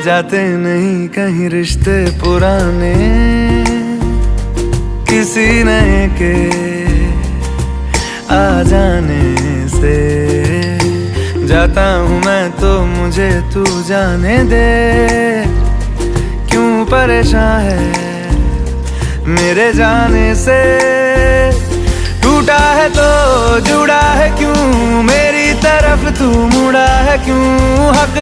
जाते नहीं कहीं रिश्ते पुराने, किसी नए के आ जाने से। जाता हूँ मैं तो मुझे तू जाने दे, क्यों परेशान है मेरे जाने से। टूटा है तो जुड़ा है क्यों, मेरी तरफ तू मुड़ा है क्यों। हक